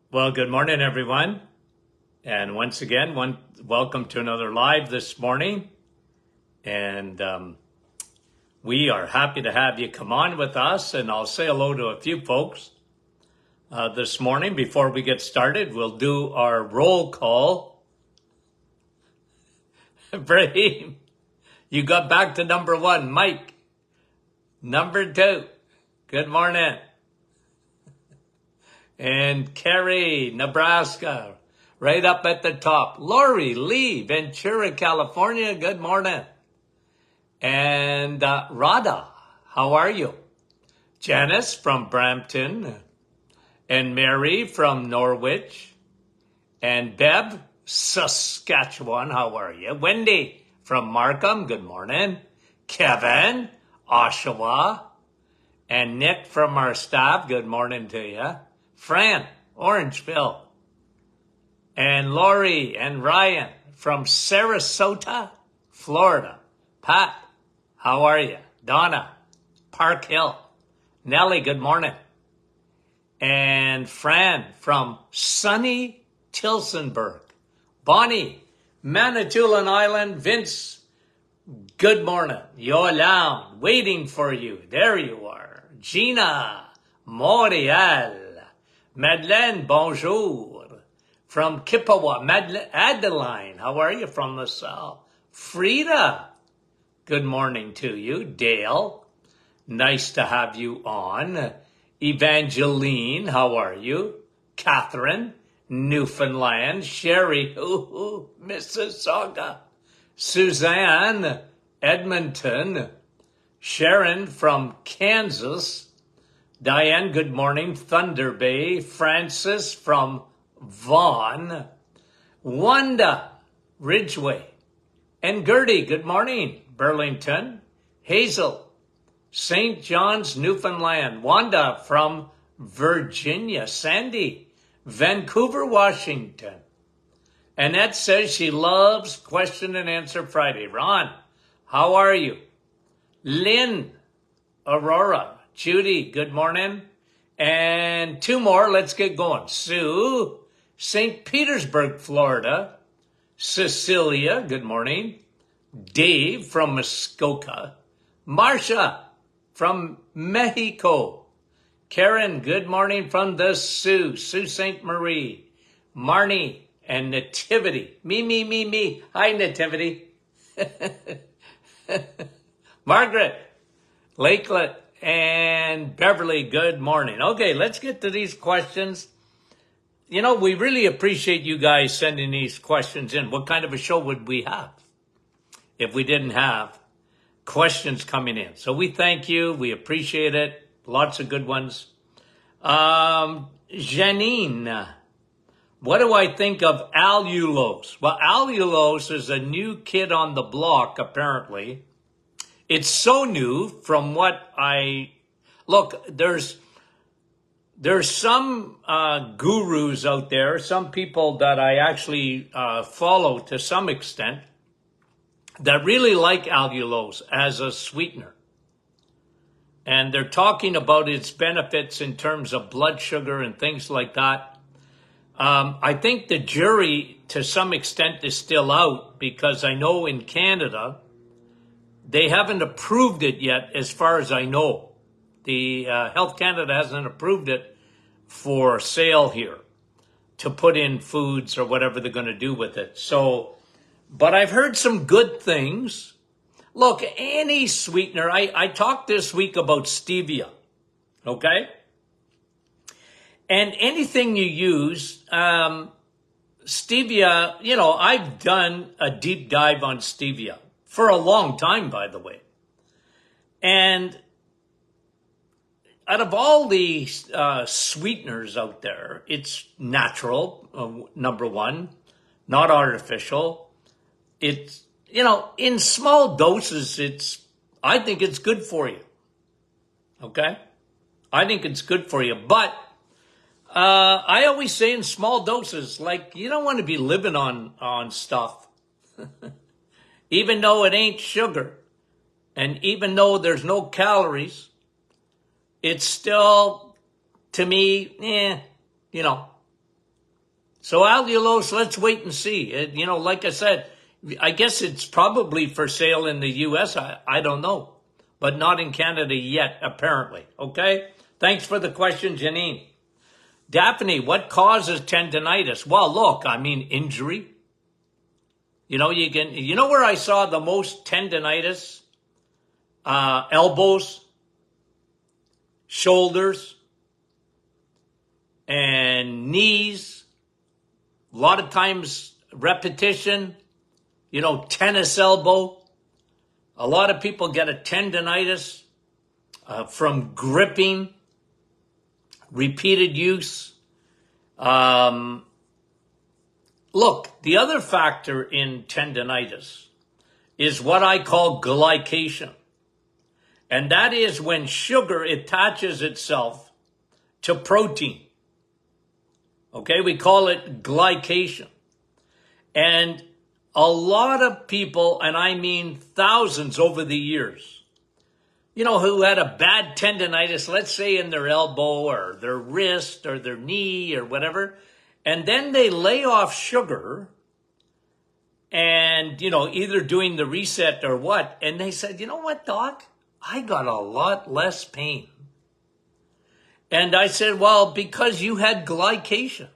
Well, good morning, everyone. And once again, welcome to another live this morning. And we are happy to have you come on with us. And I'll say hello to a few folks this morning. Before we get started, we'll do our roll call. Brahim, you got back to number one. Mike, number two. Good morning. And Kerry, Nebraska, right up at the top. Lori Lee, Ventura, California, good morning. And Radha, how are you? Janice from Brampton. And Mary from Norwich. And Bev, Saskatchewan, how are you? Wendy from Markham, good morning. Kevin, Oshawa. And Nick from our staff, good morning to you. Fran, Orangeville. And Lori and Ryan from Sarasota, Florida. Pat, how are you? Donna, Park Hill. Nellie, good morning. And Fran from sunny Tilsonburg. Bonnie, Manitoulin Island. Vince, good morning. Yolande, waiting for you. There you are. Gina, Montreal. Madeleine, bonjour. From Kippawa. Adeline, how are you from the south? Frida, good morning to you. Dale, nice to have you on. Evangeline, how are you? Catherine, Newfoundland. Sherry, Mississauga. Suzanne, Edmonton. Sharon from Kansas. Diane, good morning. Thunder Bay. Francis from Vaughan. Wanda, Ridgeway. And Gertie, good morning. Burlington. Hazel, St. John's, Newfoundland. Wanda from Virginia. Sandy, Vancouver, Washington. Annette says she loves Question and Answer Friday. Ron, how are you? Lynn, Aurora. Judy, good morning. And two more, let's get going. Sue, St. Petersburg, Florida. Cecilia, good morning. Dave from Muskoka. Marcia from Mexico. Karen, good morning from the Sault Ste. Marie. Marnie and Nativity. Me. Hi, Nativity. Margaret, Lakelet, and Beverly, good morning. Okay, let's get to these questions. You know, we really appreciate you guys sending these questions in. What kind of a show would we have if we didn't have questions coming in? So we thank you. We appreciate it. Lots of good ones. Janine, what do I think of allulose? Well, allulose is a new kid on the block, apparently. It's so new from what look, there's some gurus out there, some people that I actually follow to some extent that really like allulose as a sweetener. And they're talking about its benefits in terms of blood sugar and things like that. I think the jury to some extent is still out because I know in Canada, they haven't approved it yet, as far as I know. The Health Canada hasn't approved it for sale here to put in foods or whatever they're going to do with it. So, but I've heard some good things. Look, any sweetener, I talked this week about stevia, okay? And anything you use, stevia, you know, I've done a deep dive on stevia. For a long time, by the way. And out of all the sweeteners out there, it's natural, number one, not artificial. It's, you know, in small doses, I think it's good for you. Okay? I think it's good for you. But I always say in small doses, like, you don't want to be living on stuff. Even though it ain't sugar, and even though there's no calories, it's still, to me, you know, So allulose, let's wait and see. Like I said, I guess it's probably for sale in the U.S. I don't know, but not in Canada yet, apparently. Okay? Thanks for the question, Janine. Daphne, what causes tendonitis? Well, look, injury. You know where I saw the most tendonitis? Elbows, shoulders, and knees. A lot of times repetition, tennis elbow. A lot of people get a tendonitis from gripping, repeated use. Look, the other factor in tendonitis is what I call glycation. And that is when sugar attaches itself to protein. Okay, we call it glycation. And a lot of people, and I mean thousands over the years, who had a bad tendonitis, let's say in their elbow or their wrist or their knee or whatever, and then they lay off sugar and, either doing the reset or what, and they said, you know what, doc? I got a lot less pain. And I said, well, because you had glycation.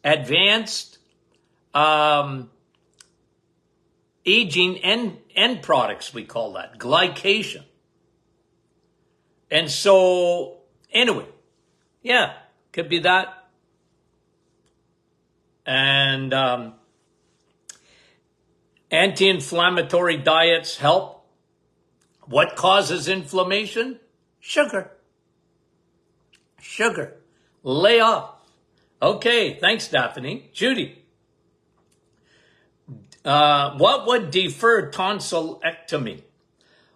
Advanced aging end products, we call that, glycation. And so, anyway, yeah, could be that. And anti-inflammatory diets help. What causes inflammation? Sugar. Lay off. Okay, thanks, Daphne. Judy, what would defer tonsillectomy?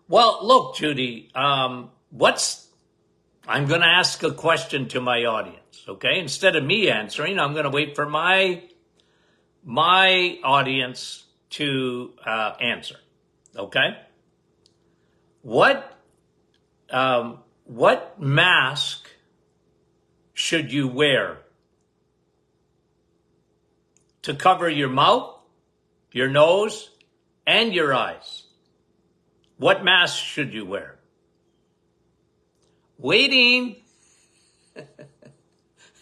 Well, look, Judy, I'm going to ask a question to my audience, okay? Instead of me answering, I'm going to wait for my audience to answer, okay? What mask should you wear to cover your mouth, your nose, and your eyes? What mask should you wear? Waiting.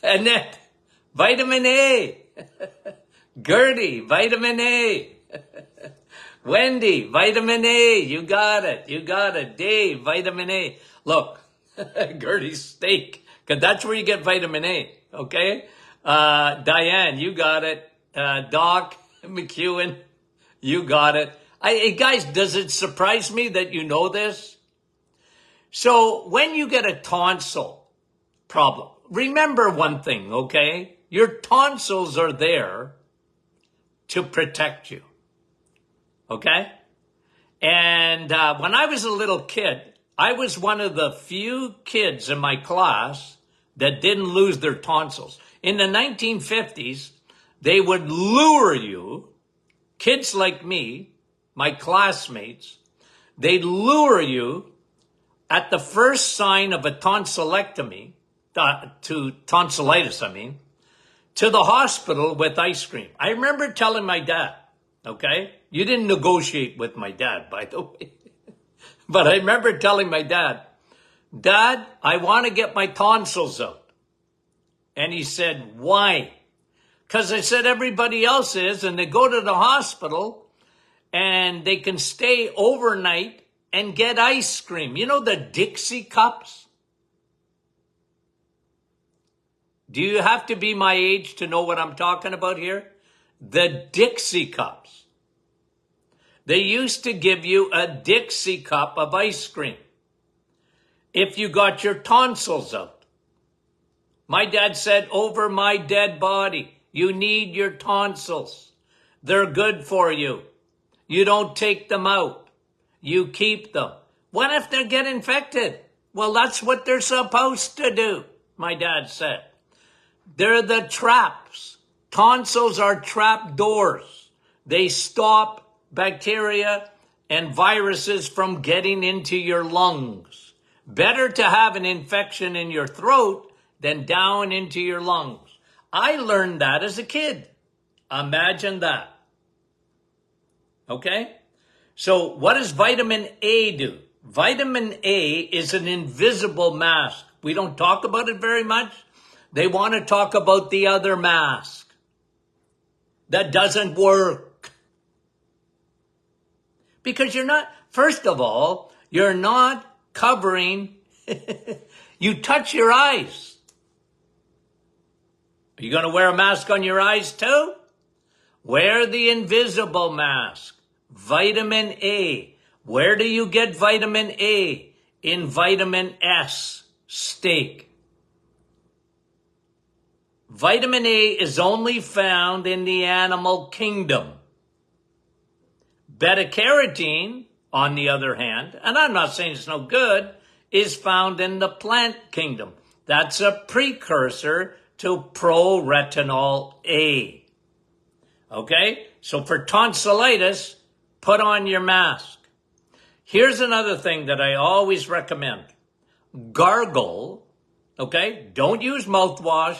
Annette, vitamin A. Gertie, vitamin A. Wendy, vitamin A. You got it. Dave, vitamin A. Look, Gertie's steak, because that's where you get vitamin A, okay? Diane, you got it. Doc McEwen, you got it. Hey, guys, does it surprise me that you know this? So when you get a tonsil problem, remember one thing, okay? Your tonsils are there to protect you, okay? And when I was a little kid, I was one of the few kids in my class that didn't lose their tonsils. In the 1950s, they would lure you, kids like me, my classmates, they'd lure you at the first sign of a tonsillectomy, to tonsillitis, to the hospital with ice cream. I remember telling my dad, okay? You didn't negotiate with my dad, by the way. But I remember telling my dad, Dad, I want to get my tonsils out. And he said, why? Because I said everybody else is, and they go to the hospital and they can stay overnight and get ice cream. You know the Dixie cups? Do you have to be my age to know what I'm talking about here? The Dixie cups. They used to give you a Dixie cup of ice cream if you got your tonsils out. My dad said, over my dead body, you need your tonsils. They're good for you. You don't take them out. You keep them. What if they get infected? Well, that's what they're supposed to do, my dad said. They're the traps. Tonsils are trap doors. They stop bacteria and viruses from getting into your lungs. Better to have an infection in your throat than down into your lungs. I learned that as a kid. Imagine that. Okay? So what does vitamin A do? Vitamin A is an invisible mask. We don't talk about it very much. They want to talk about the other mask. That doesn't work. Because you're not, first of all, you're not covering, you touch your eyes. Are you going to wear a mask on your eyes too? Wear the invisible mask. Vitamin A. Where do you get vitamin A? In vitamin S, steak. Vitamin A is only found in the animal kingdom. Beta-carotene, on the other hand, and I'm not saying it's no good, is found in the plant kingdom. That's a precursor to proretinol A. Okay? So for tonsillitis, put on your mask. Here's another thing that I always recommend. Gargle, okay? Don't use mouthwash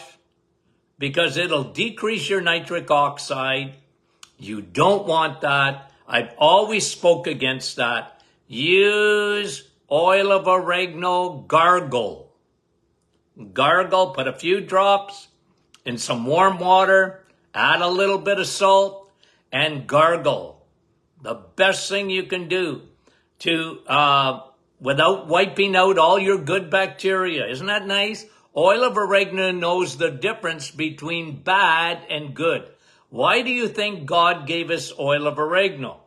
because it'll decrease your nitric oxide. You don't want that. I've always spoke against that. Use oil of oregano, gargle. Gargle, put a few drops in some warm water, add a little bit of salt, and gargle. The best thing you can do to, without wiping out all your good bacteria. Isn't that nice? Oil of oregano knows the difference between bad and good. Why do you think God gave us oil of oregano?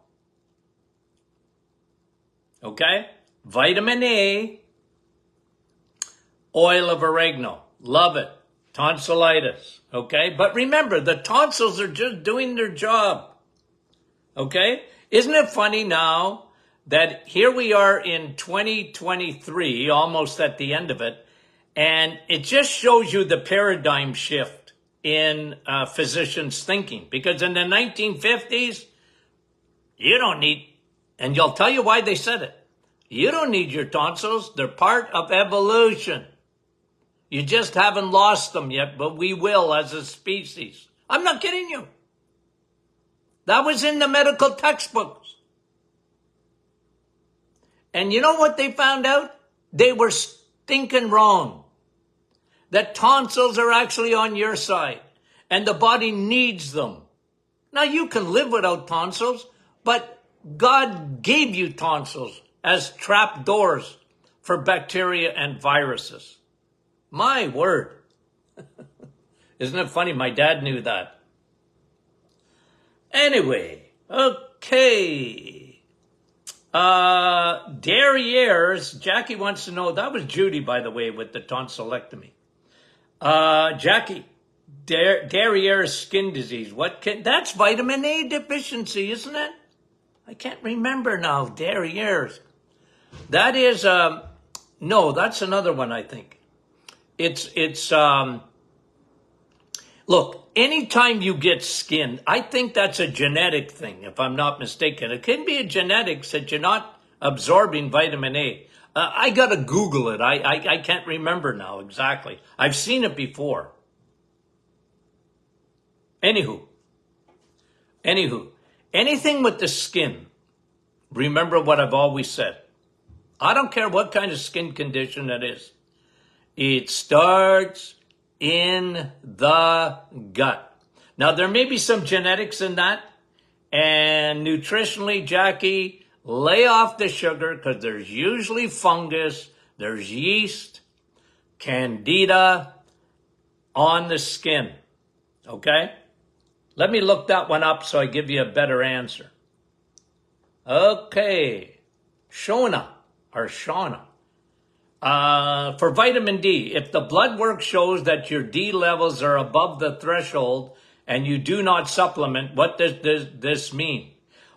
Okay? Vitamin A, oil of oregano. Love it. Tonsillitis. Okay? But remember, the tonsils are just doing their job. Okay? Isn't it funny now that here we are in 2023, almost at the end of it, and it just shows you the paradigm shift in physicians' thinking. Because in the 1950s, you don't need, and you'll tell you why they said it. You don't need your tonsils. They're part of evolution. You just haven't lost them yet, but we will as a species. I'm not kidding you. That was in the medical textbooks. And you know what they found out? They were stinking wrong. That tonsils are actually on your side. And the body needs them. Now you can live without tonsils, but God gave you tonsils as trap doors for bacteria and viruses. My word. Isn't it funny? My dad knew that. Anyway, okay. Derrieres, Jackie wants to know, that was Judy, by the way, with the tonsillectomy. Jackie, Derrieres skin disease. That's vitamin A deficiency, isn't it? I can't remember now, Derrieres. That is, no, that's another one, I think. Look, anytime you get skin, I think that's a genetic thing, if I'm not mistaken. It can be a genetics that you're not absorbing vitamin A. I got to Google it. I can't remember now exactly. I've seen it before. Anywho, anything with the skin, remember what I've always said. I don't care what kind of skin condition it is. It starts in the gut. Now, there may be some genetics in that. And nutritionally, Jackie, lay off the sugar because there's usually fungus, there's yeast, candida on the skin. Okay? Let me look that one up so I give you a better answer. Okay. Shauna. For vitamin D, if the blood work shows that your D levels are above the threshold and you do not supplement, what does this mean?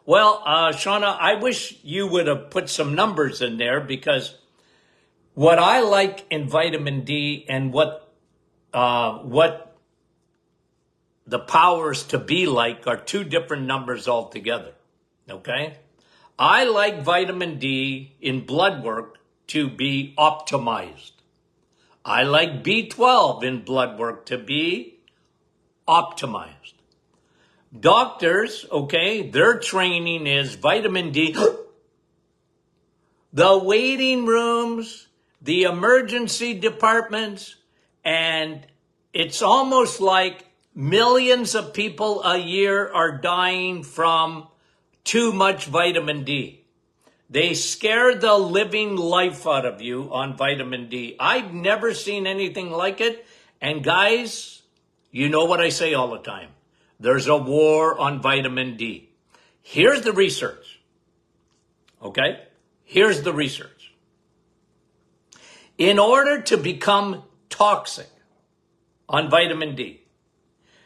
Well, Shauna, I wish you would have put some numbers in there, because what I like in vitamin D and what the powers to be like are two different numbers altogether. Okay? I like vitamin D in blood work to be optimized. I like B12 in blood work to be optimized. Doctors, okay, their training is vitamin D. The waiting rooms, the emergency departments, and it's almost like millions of people a year are dying from too much vitamin D. They scare the living life out of you on vitamin D. I've never seen anything like it. And guys, you know what I say all the time. There's a war on vitamin D. Here's the research. Okay? Here's the research. In order to become toxic on vitamin D,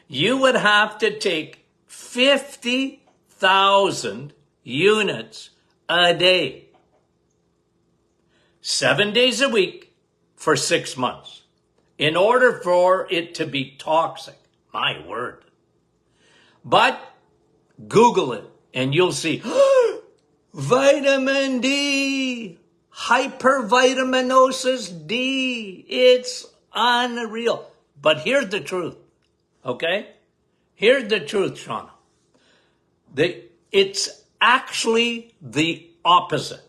you would have to take 50,000 units a day, 7 days a week for 6 months, in order for it to be toxic. My word. But Google it and you'll see vitamin D, hypervitaminosis D. It's unreal. But here's the truth, okay? Here's the truth, Shauna. It's actually the opposite.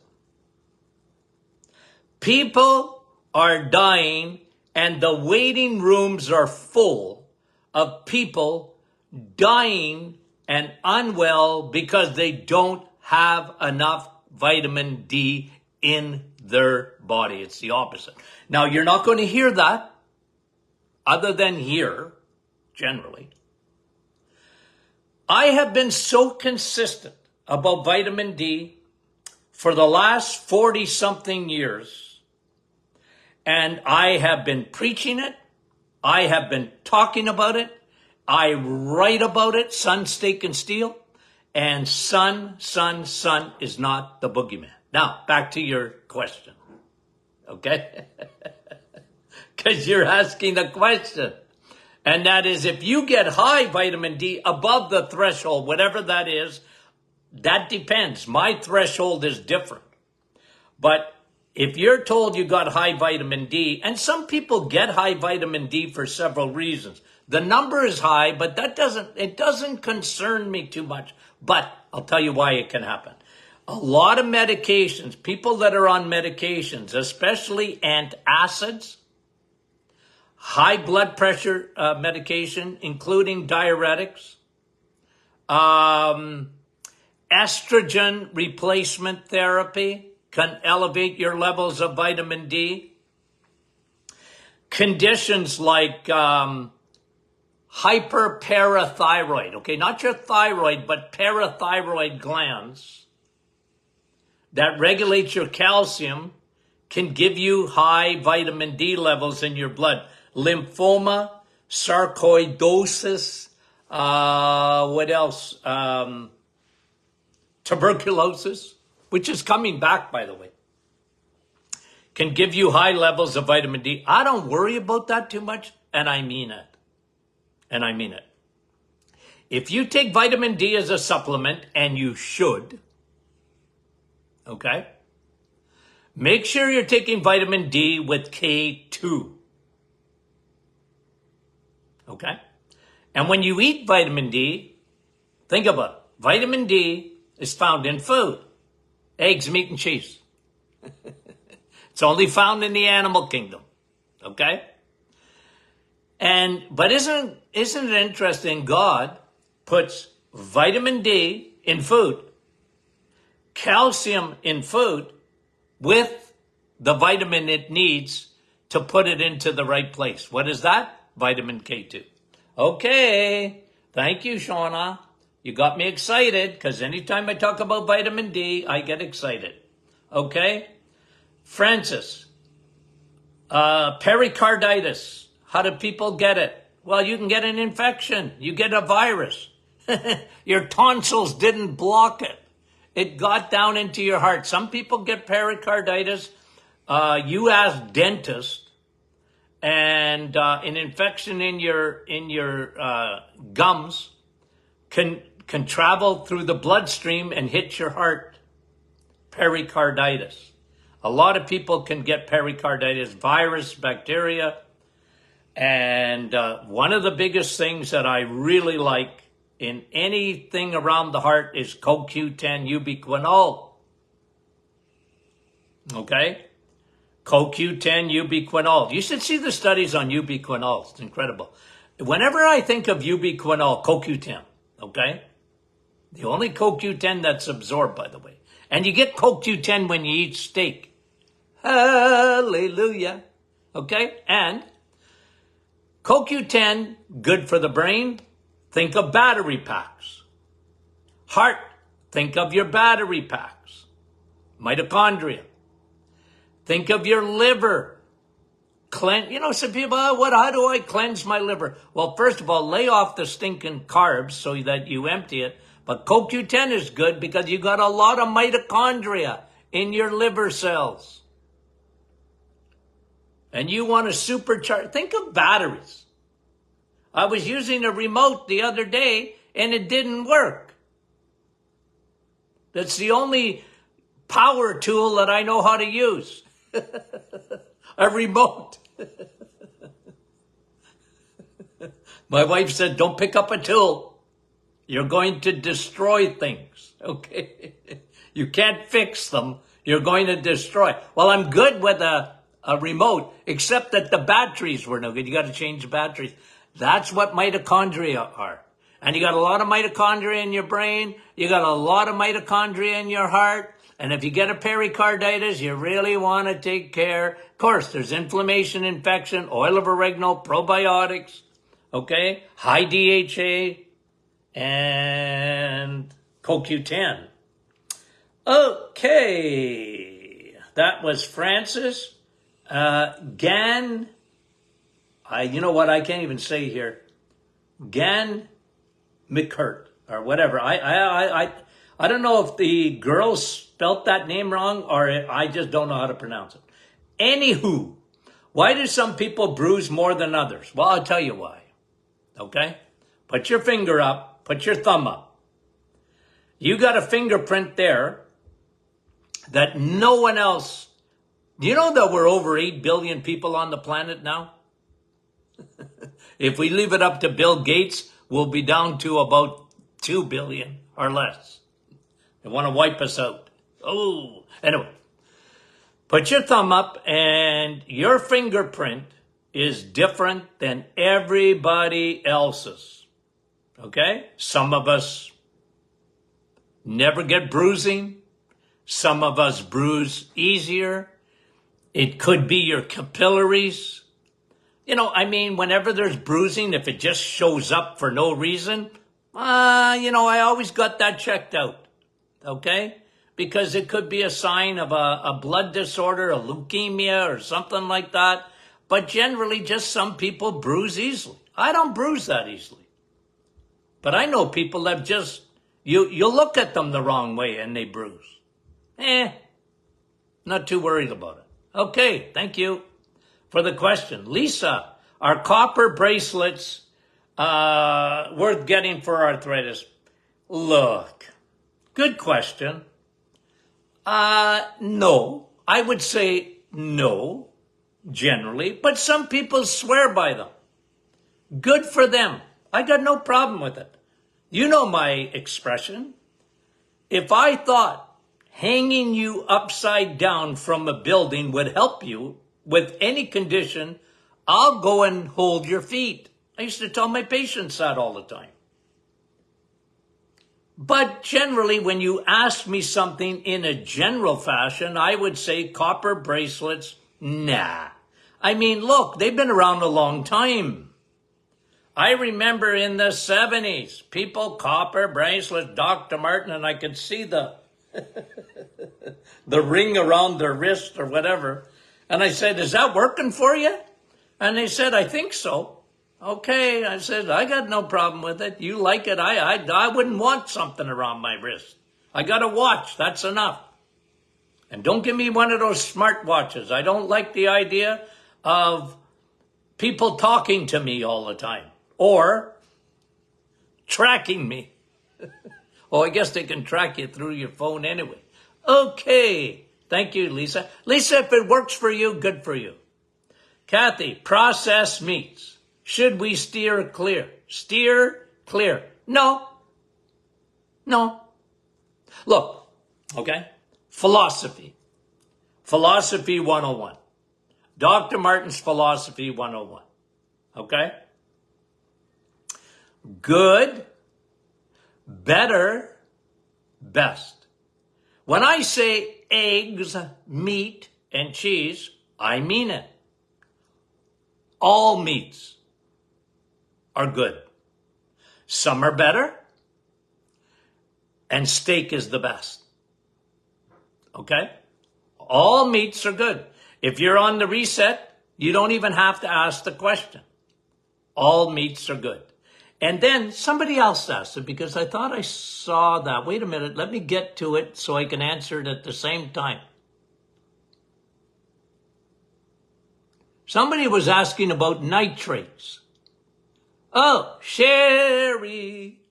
People are dying and the waiting rooms are full of people dying and unwell because they don't have enough vitamin D in their body. It's the opposite. Now, you're not going to hear that other than here, generally. I have been so consistent about vitamin D for the last 40-something years, and I have been preaching it. I have been talking about it. I write about it, sun, steak, and steel. And sun is not the boogeyman. Now, back to your question. Okay? Because you're asking the question. And that is, if you get high vitamin D above the threshold, whatever that is, that depends. My threshold is different. But if you're told you got high vitamin D, and some people get high vitamin D for several reasons. The number is high, but it doesn't concern me too much. But I'll tell you why it can happen. A lot of medications, people that are on medications, especially antacids, high blood pressure medication, including diuretics, estrogen replacement therapy can elevate your levels of vitamin D. Conditions like hyperparathyroid, okay, not your thyroid, but parathyroid glands that regulate your calcium can give you high vitamin D levels in your blood. Lymphoma, sarcoidosis, what else? Tuberculosis, which is coming back, by the way, can give you high levels of vitamin D. I don't worry about that too much, and I mean it. And I mean it. If you take vitamin D as a supplement, and you should, okay, make sure you're taking vitamin D with K2. Okay? And when you eat vitamin D, think about it. Vitamin D is found in food. Eggs, meat, and cheese. It's only found in the animal kingdom. Okay? But isn't it interesting? God puts vitamin D in food, calcium in food, with the vitamin it needs to put it into the right place. What is that? Vitamin K2. Okay. Thank you, Shauna. You got me excited, because anytime I talk about vitamin D, I get excited. Okay? Francis, pericarditis. How do people get it? Well, you can get an infection. You get a virus. Your tonsils didn't block it. It got down into your heart. Some people get pericarditis. You ask dentist, and an infection in your gums can travel through the bloodstream and hit your heart. Pericarditis. A lot of people can get pericarditis, virus, bacteria. And one of the biggest things that I really like in anything around the heart is CoQ10 ubiquinol. Okay? CoQ10 ubiquinol. You should see the studies on ubiquinol. It's incredible. Whenever I think of ubiquinol, CoQ10, okay? The only CoQ10 that's absorbed, by the way. And you get CoQ10 when you eat steak. Hallelujah. Okay? And CoQ10, good for the brain. Think of battery packs. Heart, think of your battery packs. Mitochondria. Think of your liver. Some people, how do I cleanse my liver? Well, first of all, lay off the stinking carbs so that you empty it. But CoQ10 is good because you got a lot of mitochondria in your liver cells. And you want to supercharge. Think of batteries. I was using a remote the other day and it didn't work. That's the only power tool that I know how to use. A remote. My wife said, don't pick up a tool. You're going to destroy things. Okay? You can't fix them. You're going to destroy. Well, I'm good with a remote, except that the batteries were no good. You got to change the batteries. That's what mitochondria are. And you got a lot of mitochondria in your brain. You got a lot of mitochondria in your heart. And if you get a pericarditis, you really want to take care. Of course, there's inflammation, infection, oil of oregano, probiotics, okay? High DHA, and CoQ10. Okay. That was Francis. Gan, you know what, I can't even say here. Gan McCurt, or whatever. I don't know if the girls spelt that name wrong or I just don't know how to pronounce it. Anywho, why do some people bruise more than others? Well, I'll tell you why. Okay? Put your finger up. Put your thumb up. You got a fingerprint there that no one else... Do you know that we're over 8 billion people on the planet now? If we leave it up to Bill Gates, we'll be down to about 2 billion or less. They want to wipe us out. Oh, anyway. Put your thumb up and your fingerprint is different than everybody else's. Okay? Some of us never get bruising. Some of us bruise easier. It could be your capillaries. Whenever there's bruising, if it just shows up for no reason, I always got that checked out. Okay? Because it could be a sign of a blood disorder, a leukemia or something like that. But generally, just some people bruise easily. I don't bruise that easily. But I know people that just, you look at them the wrong way and they bruise. Not too worried about it. Okay, thank you for the question. Lisa, are copper bracelets worth getting for arthritis? Look, good question. No. I would say no, generally, but some people swear by them. Good for them. I got no problem with it. You know my expression. If I thought hanging you upside down from a building would help you with any condition, I'll go and hold your feet. I used to tell my patients that all the time. But generally, when you ask me something in a general fashion, I would say copper bracelets, nah. Look, they've been around a long time. I remember in the 70s, people, copper bracelets, Dr. Martin, and I could see the ring around their wrist or whatever. And I said, is that working for you? And they said, I think so. Okay, I said, I got no problem with it. You like it. I wouldn't want something around my wrist. I got a watch. That's enough. And don't give me one of those smart watches. I don't like the idea of people talking to me all the time or tracking me. Oh, I guess they can track you through your phone anyway. Okay. Thank you, Lisa. Lisa, if it works for you, good for you. Kathy, processed meats. Should we steer clear? Steer clear. No. No. Look, okay? Philosophy. Philosophy 101. Dr. Martin's Philosophy 101. Okay? Good, better, best. When I say eggs, meat, and cheese, I mean it. All meats are good. Some are better, and steak is the best. Okay? All meats are good. If you're on the reset, you don't even have to ask the question. All meats are good. And then somebody else asked it because I thought I saw that. Wait a minute, let me get to it so I can answer it at the same time. Somebody was asking about nitrates. Oh, Sherry.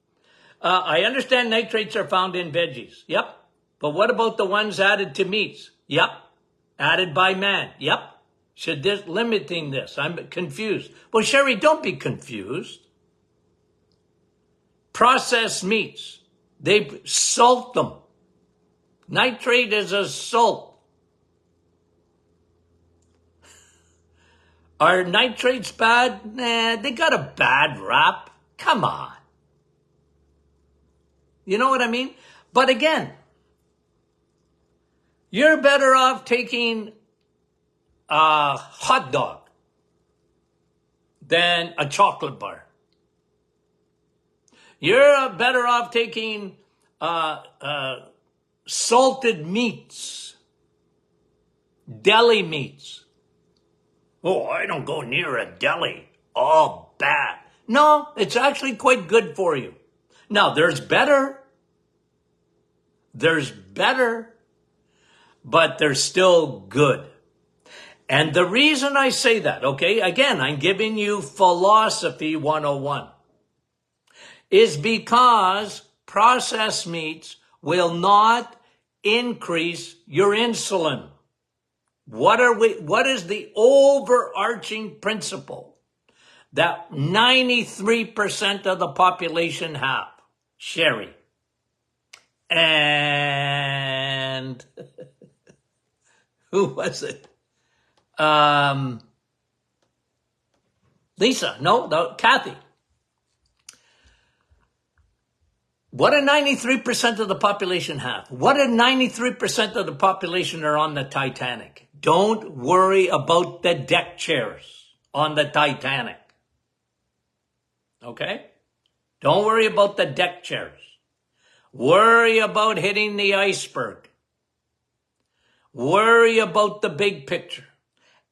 I understand nitrates are found in veggies. Yep. But what about the ones added to meats? Yep. Added by man. Yep. Should this limiting this? I'm confused. Well, Sherry, don't be confused. Processed meats, they salt them. Nitrate is a salt. Are nitrates bad? Nah, they got a bad rap. Come on. You know what I mean? But again, you're better off taking a hot dog than a chocolate bar. You're better off taking salted meats, deli meats. Oh, I don't go near a deli. Oh, bad. No, it's actually quite good for you. Now, there's better, but they're still good. And the reason I say that, okay, again, I'm giving you Philosophy 101. Is because processed meats will not increase your insulin. What is the overarching principle that 93% of the population have? Sherry. And who was it? Lisa. No, Kathy. What do 93% of the population have? What do 93% of the population are on the Titanic? Don't worry about the deck chairs on the Titanic. Okay? Don't worry about the deck chairs. Worry about hitting the iceberg. Worry about the big picture.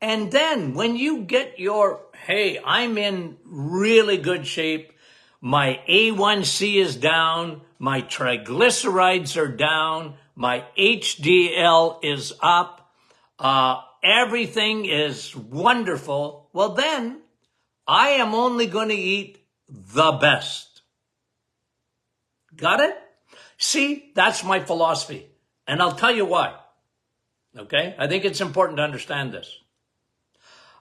And then when you get your, hey, I'm in really good shape. My A1C is down. My triglycerides are down. My HDL is up. Everything is wonderful. Well, then I am only going to eat the best. Got it? See, that's my philosophy. And I'll tell you why. Okay? I think it's important to understand this.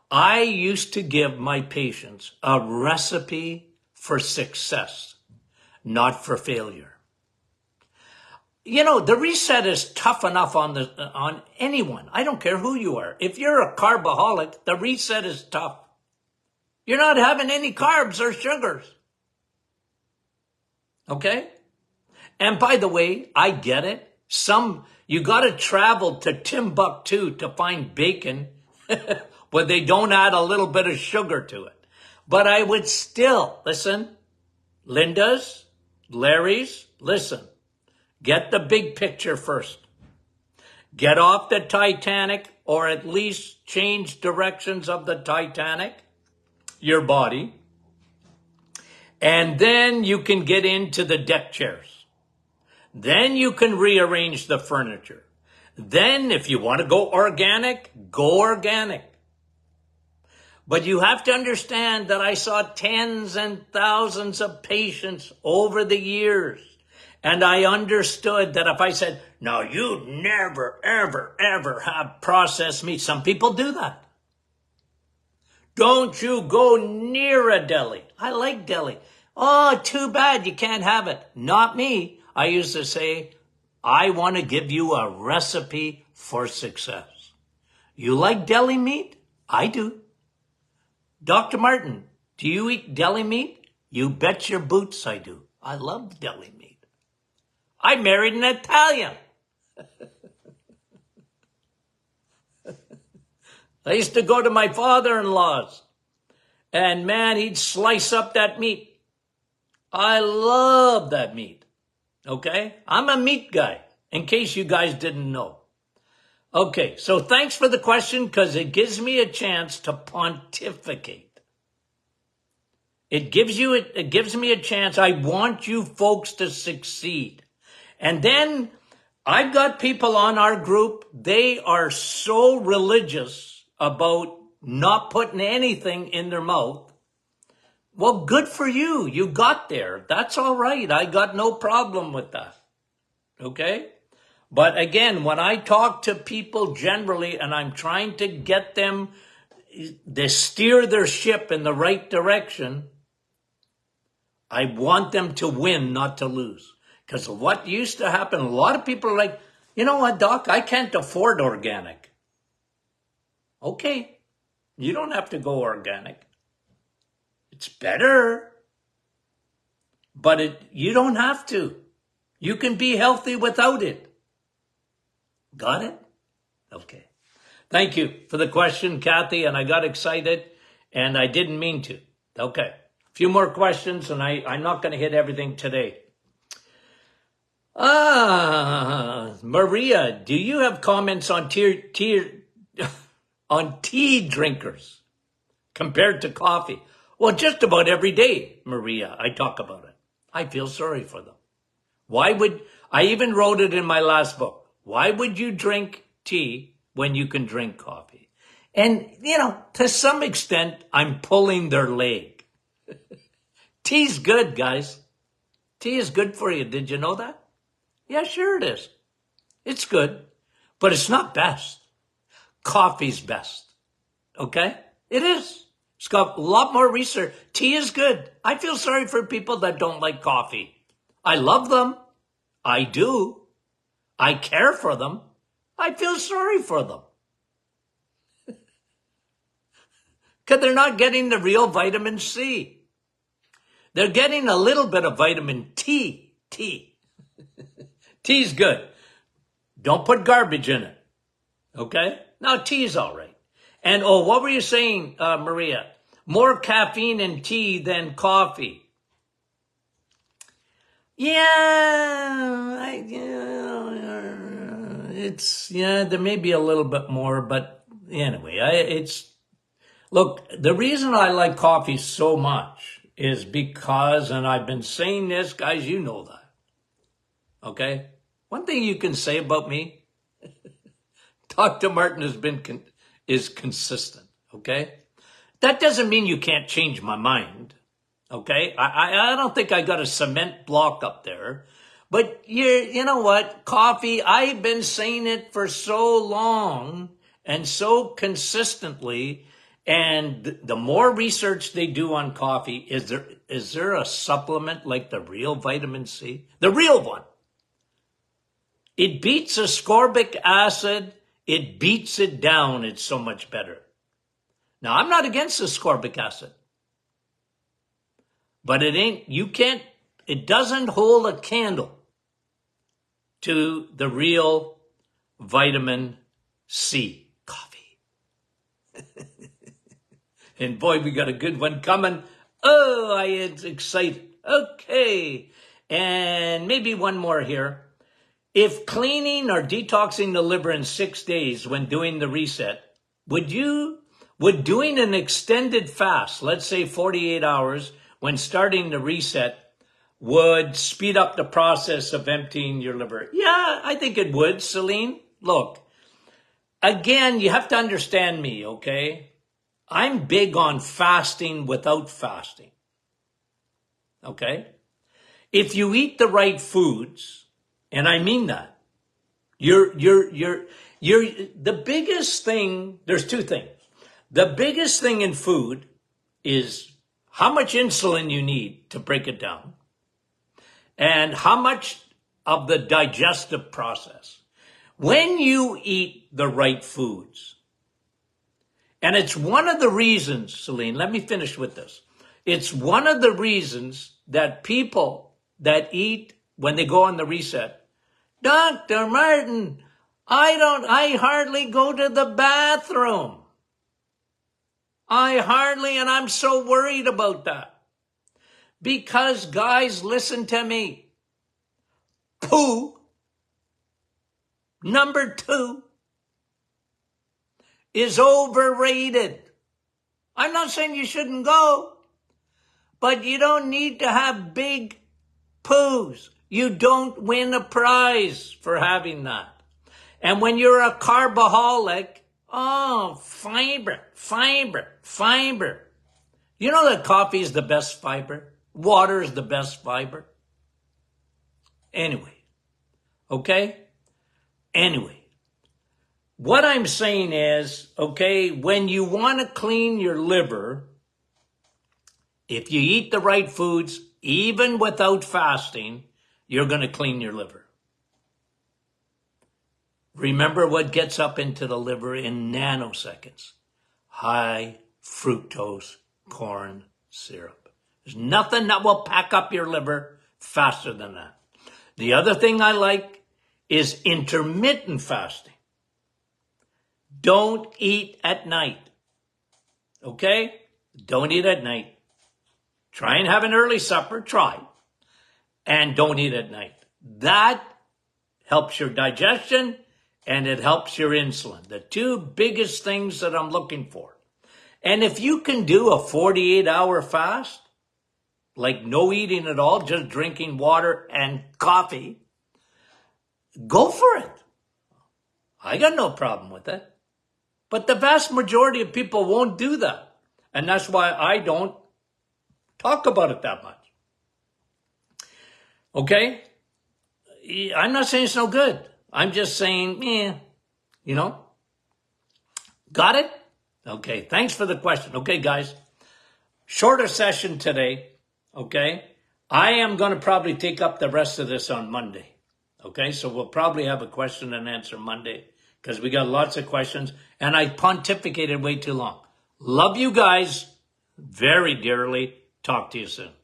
I used to give my patients a recipe for success, not for failure. You know, the reset is tough enough on anyone. I don't care who you are. If you're a carbaholic, the reset is tough. You're not having any carbs or sugars. Okay? And by the way, I get it. You got to travel to Timbuktu to find bacon where they don't add a little bit of sugar to it. But I would still, listen, Linda's, Larry's, listen, get the big picture first. Get off the Titanic, or at least change directions of the Titanic, your body. And then you can get into the deck chairs. Then you can rearrange the furniture. Then if you want to go organic, go organic. But you have to understand that I saw tens and thousands of patients over the years. And I understood that if I said, no, you never, ever, ever have processed meat. Some people do that. Don't you go near a deli. I like deli. Oh, too bad you can't have it. Not me. I used to say, I want to give you a recipe for success. You like deli meat? I do. Dr. Martin, do you eat deli meat? You bet your boots I do. I love deli meat. I married an Italian. I used to go to my father-in-law's, and man, he'd slice up that meat. I love that meat. Okay? I'm a meat guy, in case you guys didn't know. Okay, so thanks for the question, because it gives me a chance to pontificate. It gives me a chance. I want you folks to succeed. And then I've got people on our group, they are so religious about not putting anything in their mouth. Well, good for you. You got there. That's all right. I got no problem with that. Okay? But again, when I talk to people generally and I'm trying to get them to steer their ship in the right direction, I want them to win, not to lose. Because what used to happen, a lot of people are like, you know what, Doc, I can't afford organic. Okay, you don't have to go organic. It's better, but you don't have to. You can be healthy without it. Got it? Okay. Thank you for the question, Kathy, and I got excited, and I didn't mean to. Okay. A few more questions, and I'm not going to hit everything today. Maria, do you have comments on tea drinkers compared to coffee? Well, just about every day, Maria, I talk about it. I feel sorry for them. I even wrote it in my last book. Why would you drink tea when you can drink coffee? And, to some extent, I'm pulling their leg. Tea's good, guys. Tea is good for you. Did you know that? Yeah, sure it is. It's good, but it's not best. Coffee's best. Okay? It is. It's got a lot more research. Tea is good. I feel sorry for people that don't like coffee. I love them. I do. I care for them. I feel sorry for them. Because they're not getting the real vitamin C. They're getting a little bit of vitamin T. Tea's good. Don't put garbage in it. Okay? Now, tea's all right. And, what were you saying, Maria? More caffeine in tea than coffee. Yeah, there may be a little bit more, but anyway, look, the reason I like coffee so much is because, and I've been saying this, guys, you know that. Okay? One thing you can say about me, Dr. Martin is consistent, okay? That doesn't mean you can't change my mind, okay? I don't think I got a cement block up there, but you know what? Coffee, I've been saying it for so long and so consistently, and the more research they do on coffee, is there a supplement like the real vitamin C? The real one. It beats ascorbic acid. It beats it down. It's so much better. Now, I'm not against ascorbic acid. But it doesn't hold a candle to the real vitamin C. Coffee. And boy, we got a good one coming. Oh, I am excited. Okay. And maybe one more here. If cleaning or detoxing the liver in 6 days when doing the reset, would doing an extended fast, let's say 48 hours, when starting the reset, would speed up the process of emptying your liver? Yeah, I think it would, Celine. Look, again, you have to understand me, okay? I'm big on fasting without fasting. Okay? If you eat the right foods, and I mean that, you're the biggest thing, there's two things. The biggest thing in food is how much insulin you need to break it down and how much of the digestive process. When you eat the right foods, and it's one of the reasons, Celine, let me finish with this. It's one of the reasons that people that eat when they go on the reset, Dr. Martin, I hardly go to the bathroom. And I'm so worried about that. Because guys, listen to me. Poo, number 2, is overrated. I'm not saying you shouldn't go, but you don't need to have big poos. You don't win a prize for having that. And when you're a carboholic, fiber. You know that coffee is the best fiber? Water is the best fiber? Anyway, okay? Anyway, what I'm saying is, okay, when you want to clean your liver, if you eat the right foods, even without fasting, you're going to clean your liver. Remember what gets up into the liver in nanoseconds. High fructose corn syrup. There's nothing that will pack up your liver faster than that. The other thing I like is intermittent fasting. Don't eat at night. Okay? Don't eat at night. Try and have an early supper. Try. And don't eat at night. That helps your digestion and it helps your insulin. The 2 biggest things that I'm looking for. And if you can do a 48-hour fast, like no eating at all, just drinking water and coffee, go for it. I got no problem with it. But the vast majority of people won't do that. And that's why I don't talk about it that much. Okay? I'm not saying it's no good. I'm just saying, Got it? Okay, thanks for the question. Okay, guys, shorter session today, okay? I am going to probably take up the rest of this on Monday, okay? So we'll probably have a question and answer Monday because we got lots of questions and I pontificated way too long. Love you guys very dearly. Talk to you soon.